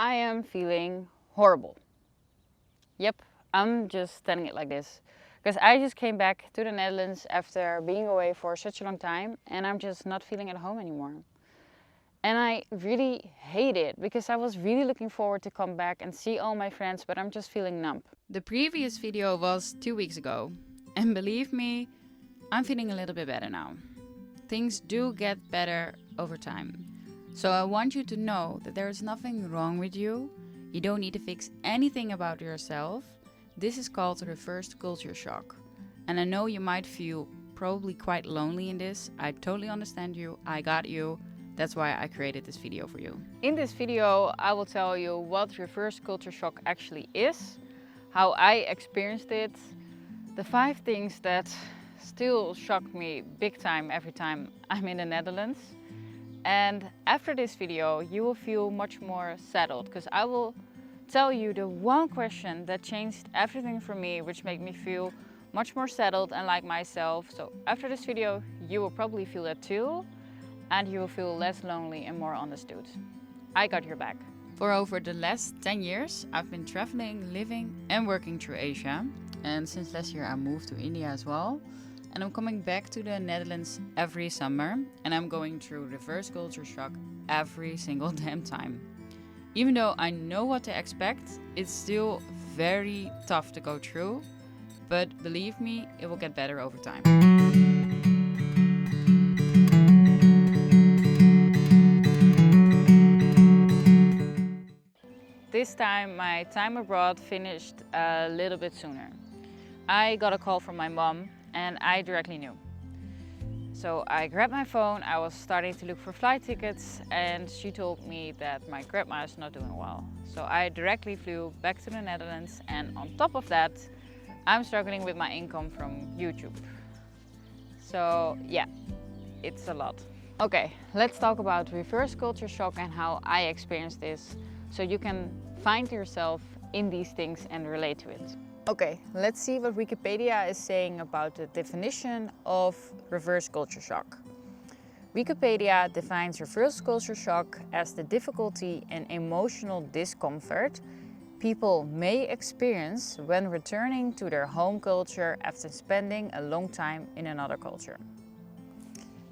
I am feeling horrible. Yep, I'm just telling it like this. Because I just came back to the Netherlands after being away for such a long time and I'm just not feeling at home anymore. And I really hate it because I was really looking forward to come back and see all my friends, but I'm just feeling numb. The previous video was 2 weeks ago, and believe me, I'm feeling a little bit better now. Things do get better over time. So I want you to know that there is nothing wrong with you. You don't need to fix anything about yourself. This is called reversed culture shock. And I know you might feel probably quite lonely in this. I totally understand you. I got you. That's why I created this video for you. In this video, I will tell you what reverse culture shock actually is, how I experienced it, the 5 things that still shock me big time every time I'm in the Netherlands. And after this video, you will feel much more settled because I will tell you the one question that changed everything for me, which made me feel much more settled and like myself. So after this video, you will probably feel that too. And you will feel less lonely and more understood. I got your back. For over the last 10 years, I've been traveling, living and working through Asia. And since last year I moved to India as well. And I'm coming back to the Netherlands every summer. And I'm going through reverse culture shock every single damn time. Even though I know what to expect, it's still very tough to go through. But believe me, it will get better over time. This time my time abroad finished a little bit sooner. I got a call from my mom and I directly knew. So I grabbed my phone, I was starting to look for flight tickets and she told me that my grandma is not doing well. So I directly flew back to the Netherlands and on top of that, I'm struggling with my income from YouTube. So yeah, it's a lot. Okay, let's talk about reverse culture shock and how I experienced this so you can find yourself in these things and relate to it. Okay, let's see what Wikipedia is saying about the definition of reverse culture shock. Wikipedia defines reverse culture shock as the difficulty and emotional discomfort people may experience when returning to their home culture after spending a long time in another culture.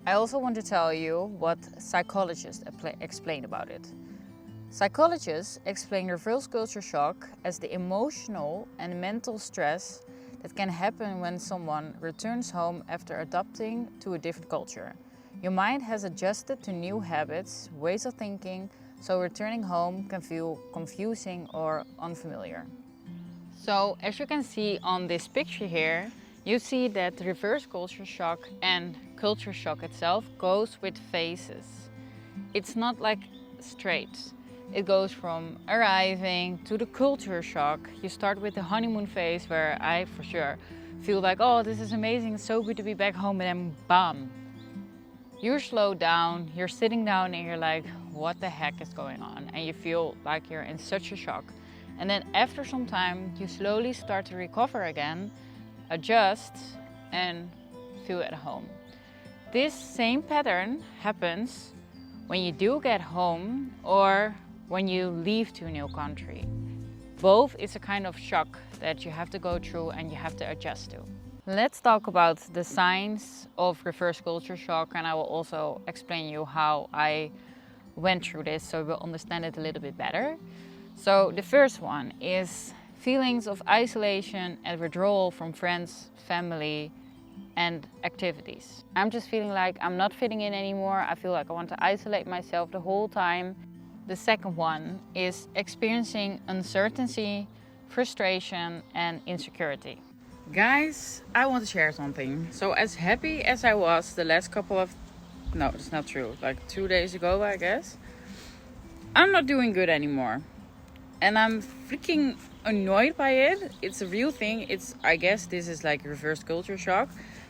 I also want to tell you what psychologists explain about it. Psychologists explain reverse culture shock as the emotional and mental stress that can happen when someone returns home after adapting to a different culture. Your mind has adjusted to new habits, ways of thinking, so returning home can feel confusing or unfamiliar. So as you can see on this picture here, you see that reverse culture shock and culture shock itself goes with phases. It's not like straight. It goes from arriving to the culture shock. You start with the honeymoon phase where I for sure feel like, oh, this is amazing, it's so good to be back home, and then bam. You're slowed down, you're sitting down and you're like, what the heck is going on? And you feel like you're in such a shock. And then after some time, you slowly start to recover again, adjust and feel at home. This same pattern happens when you do get home or when you leave to a new country. Both is a kind of shock that you have to go through and you have to adjust to. Let's talk about the signs of reverse culture shock, and I will also explain you how I went through this so you'll understand it a little bit better. So the first one is feelings of isolation and withdrawal from friends, family and activities. I'm just feeling like I'm not fitting in anymore. I feel like I want to isolate myself the whole time. The second one is experiencing uncertainty, frustration and insecurity. Guys, I want to share something. So as happy as I was the last couple of, no, it's not true, like 2 days ago, I guess, I'm not doing good anymore. And I'm freaking annoyed by it. It's a real thing. I guess this is like reverse culture shock.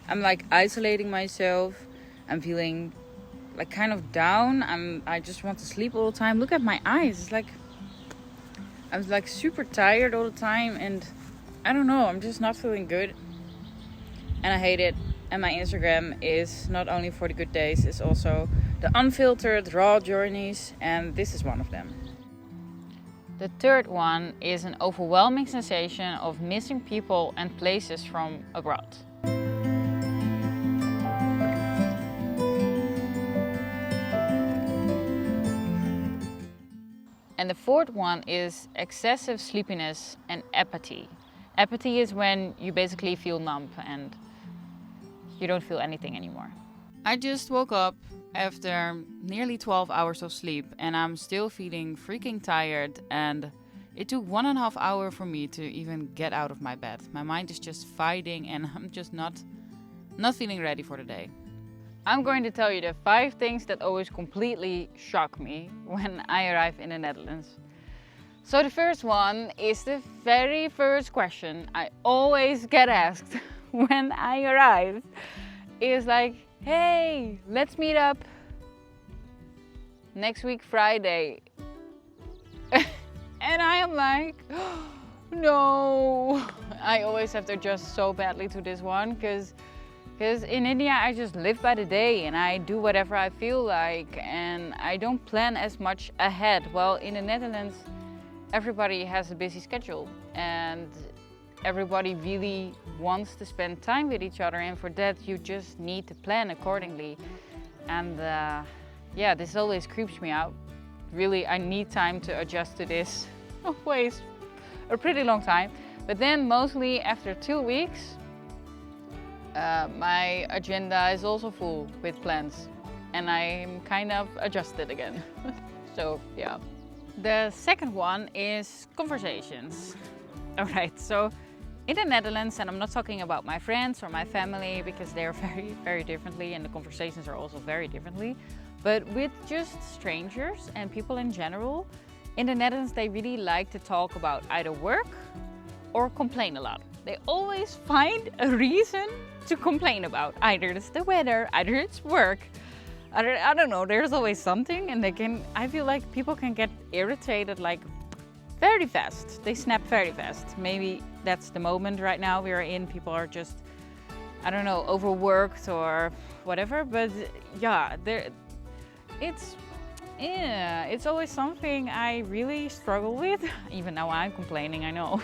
I'm like isolating myself. I'm feeling like kind of down. I just want to sleep all the time. Look at my eyes. It's like I'm like super tired all the time and I don't know, I'm just not feeling good. And I hate it. And my Instagram is not only for the good days, it's also the unfiltered raw journeys, and this is one of them. The third one is an overwhelming sensation of missing people and places from abroad. And the fourth one is excessive sleepiness and apathy. Apathy is when you basically feel numb and you don't feel anything anymore. I just woke up after nearly 12 hours of sleep and I'm still feeling freaking tired, and it took 1.5 hours for me to even get out of my bed. My mind is just fighting and I'm just not feeling ready for the day. I'm going to tell you the 5 things that always completely shock me when I arrive in the Netherlands. So the first one is the very first question I always get asked when I arrive. Is like, hey, let's meet up next week Friday. And I am like, oh, no. I always have to adjust so badly to this one because in India I just live by the day and I do whatever I feel like and I don't plan as much ahead. Well, in the Netherlands everybody has a busy schedule and everybody really wants to spend time with each other, and for that you just need to plan accordingly. And yeah, this always creeps me out. Really, I need time to adjust to this. Always a pretty long time. But then mostly after 2 weeks, my agenda is also full with plans and I'm kind of adjusted again. So yeah. The second one is conversations. Alright, so in the Netherlands, and I'm not talking about my friends or my family because they're very, very differently and the conversations are also very differently, but with just strangers and people in general, in the Netherlands they really like to talk about either work or complain a lot. They always find a reason to complain about. Either it's the weather, either it's work, I don't know, there's always something, and I feel like people can get irritated like very fast. They snap very fast. Maybe that's the moment right now we're in. People are just, I don't know, overworked or whatever. But yeah, it's always something I really struggle with. Even now I'm complaining, I know.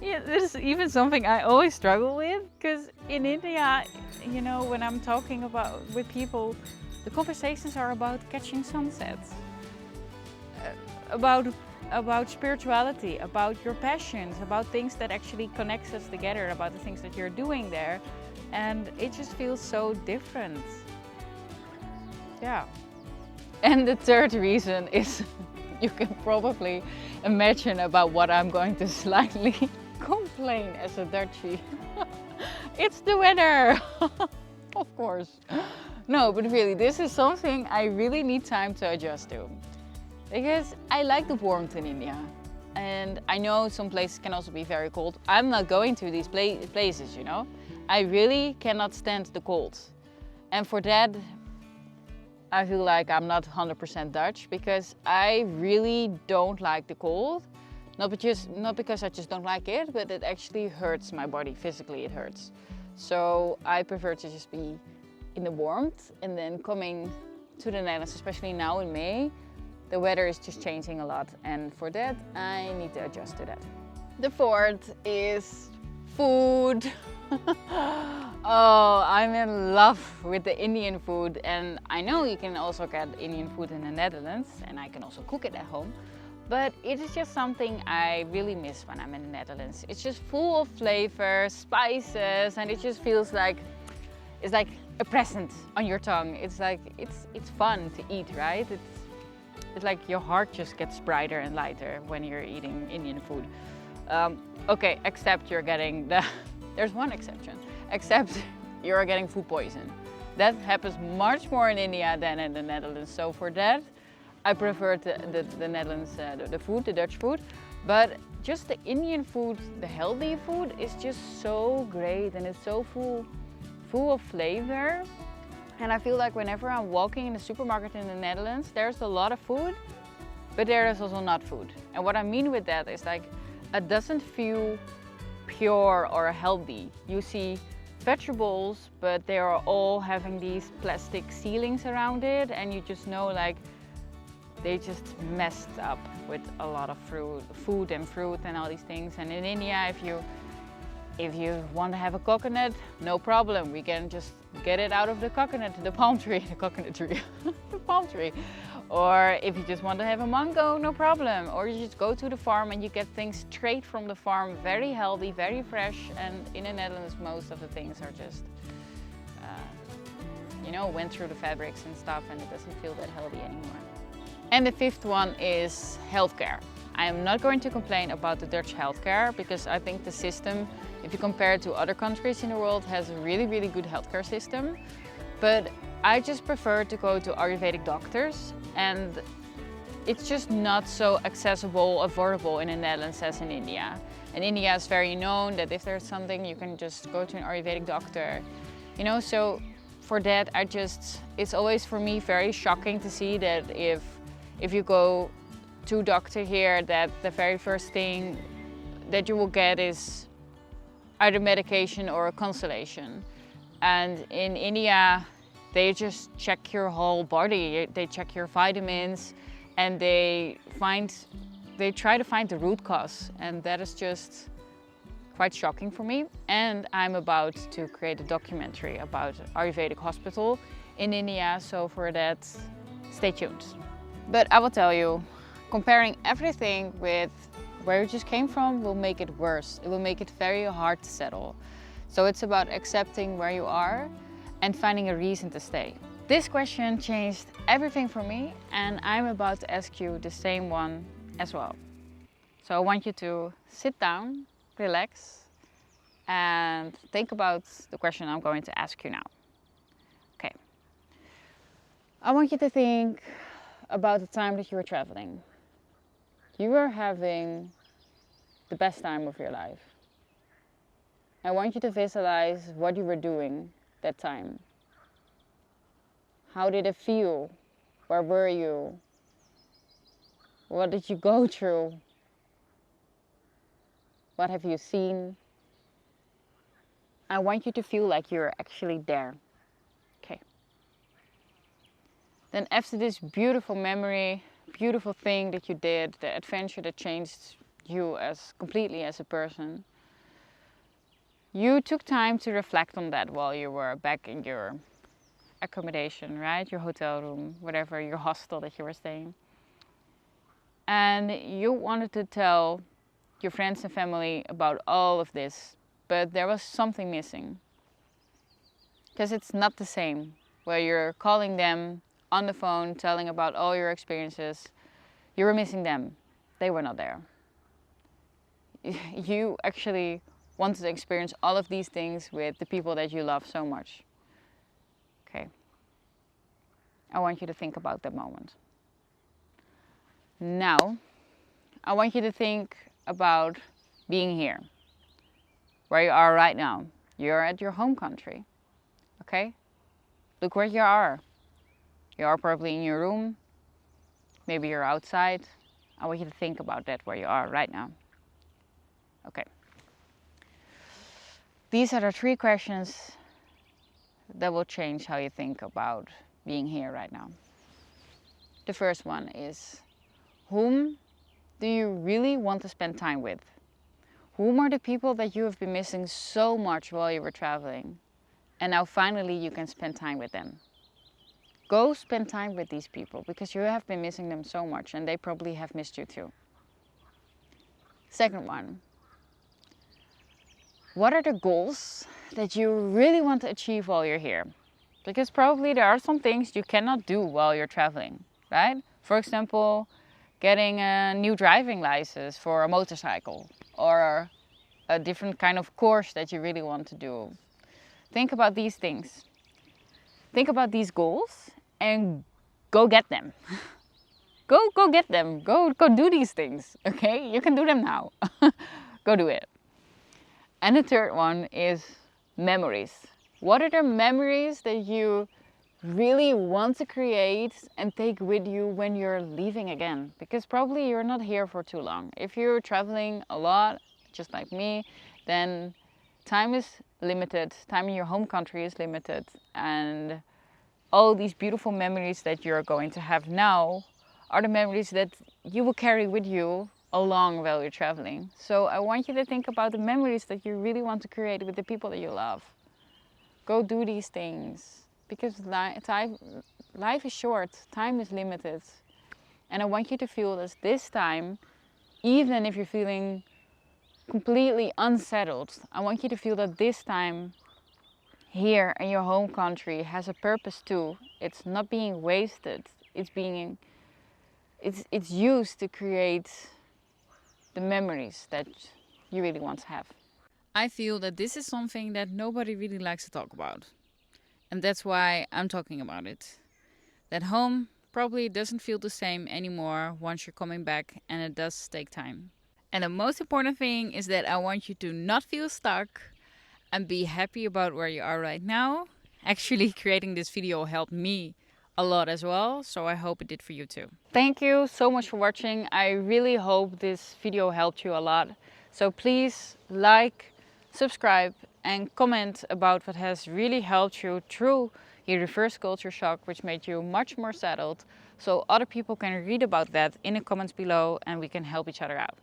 Yeah, this is even something I always struggle with, because in India, you know, when I'm talking with people, the conversations are about catching sunsets, about spirituality, about your passions, about things that actually connects us together, about the things that you're doing there. And it just feels so different. Yeah. And the third reason is, you can probably imagine about what I'm going to slightly complain as a Dutchie. It's the weather. Of course. No, but really, this is something I really need time to adjust to. Because I like the warmth in India. And I know some places can also be very cold. I'm not going to these places, you know. I really cannot stand the cold. And for that, I feel like I'm not 100% Dutch, because I really don't like the cold. Not because I just don't like it, but it actually hurts my body. Physically, it hurts. So I prefer to just be in the warmth, and then coming to the Netherlands, especially now in May, the weather is just changing a lot, and for that I need to adjust to that. The fourth is food. Oh, I'm in love with the Indian food, and I know you can also get Indian food in the Netherlands, and I can also cook it at home. But it is just something I really miss when I'm in the Netherlands. It's just full of flavor, spices, and it just feels like it's like a present on your tongue. It's like it's fun to eat, right? It's like your heart just gets brighter and lighter when you're eating Indian food. Okay, except you're getting there's one exception. Except you're getting food poison. That happens much more in India than in the Netherlands. So for that, I prefer the Netherlands, the food, the Dutch food. But just the Indian food, the healthy food, is just so great, and it's so full of flavor. And I feel like whenever I'm walking in the supermarket in the Netherlands, there's a lot of food, but there is also not food. And what I mean with that is, like, it doesn't feel pure or healthy. You see vegetables, but they are all having these plastic ceilings around it, and you just know, like, they just messed up with a lot of food and all these things. And in India, if you want to have a coconut, no problem. We can just get it out of the palm tree, the palm tree. Or if you just want to have a mango, no problem. Or you just go to the farm and you get things straight from the farm, very healthy, very fresh. And in the Netherlands, most of the things are just, went through the fabrics and stuff, and it doesn't feel that healthy anymore. And the fifth one is healthcare. I am not going to complain about the Dutch healthcare, because I think the system, if you compare it to other countries in the world, has a really, really good healthcare system. But I just prefer to go to Ayurvedic doctors, and it's just not so accessible, affordable in the Netherlands as in India. And India is very known that if there's something, you can just go to an Ayurvedic doctor. So for that, it's always for me very shocking to see that if you go to a doctor here, that the very first thing that you will get is either medication or a consultation. And in India, they just check your whole body. They check your vitamins, and they try to find the root cause. And that is just quite shocking for me. And I'm about to create a documentary about Ayurvedic hospital in India. So for that, stay tuned. But I will tell you, comparing everything with where you just came from will make it worse. It will make it very hard to settle. So it's about accepting where you are and finding a reason to stay. This question changed everything for me, and I'm about to ask you the same one as well. So I want you to sit down, relax, and think about the question I'm going to ask you now. Okay. I want you to think about the time that you were traveling. You were having the best time of your life. I want you to visualize what you were doing that time. How did it feel? Where were you? What did you go through? What have you seen? I want you to feel like you're actually there. Okay. Then after this beautiful memory, beautiful thing that you did, the adventure that changed you completely as a person, you took time to reflect on that while you were back in your accommodation, right? Your hotel room, whatever, your hostel that you were staying. And you wanted to tell your friends and family about all of this, but there was something missing. Because it's not the same where you're calling them on the phone, telling about all your experiences. You were missing them. They were not there. You actually wanted to experience all of these things with the people that you love so much. Okay. I want you to think about that moment. Now, I want you to think about being here, where you are right now. You're at your home country. Okay? Look where you are. You are probably in your room. Maybe you're outside. I want you to think about that, where you are right now. Okay. These are the 3 questions that will change how you think about being here right now. The first one is, whom do you really want to spend time with? Whom are the people that you have been missing so much while you were traveling? And now finally you can spend time with them. Go spend time with these people, because you have been missing them so much and they probably have missed you too. Second one. What are the goals that you really want to achieve while you're here? Because probably there are some things you cannot do while you're traveling, right? For example, getting a new driving license for a motorcycle, or a different kind of course that you really want to do. Think about these things. Think about these goals and go get them. Go get them. Go do these things, okay? You can do them now. Go do it. And the third one is memories. What are the memories that you really want to create and take with you when you're leaving again? Because probably you're not here for too long. If you're traveling a lot, just like me, then time is limited. Time in your home country is limited. And all these beautiful memories that you're going to have now are the memories that you will carry with you along while you're traveling. So I want you to think about the memories that you really want to create with the people that you love. Go do these things, because life is short, time is limited. And I want you to feel that this time, even if you're feeling completely unsettled, I want you to feel that this time here in your home country has a purpose too. It's not being wasted. It's used to create the memories that you really want to have. I feel that this is something that nobody really likes to talk about. And that's why I'm talking about it. That home probably doesn't feel the same anymore once you're coming back, and it does take time. And the most important thing is that I want you to not feel stuck and be happy about where you are right now. Actually, creating this video helped me a lot as well, so I hope it did for you too. Thank you so much for watching. I really hope this video helped you a lot. So please like, subscribe and comment about what has really helped you through your reverse culture shock, which made you much more settled, so other people can read about that in the comments below and we can help each other out.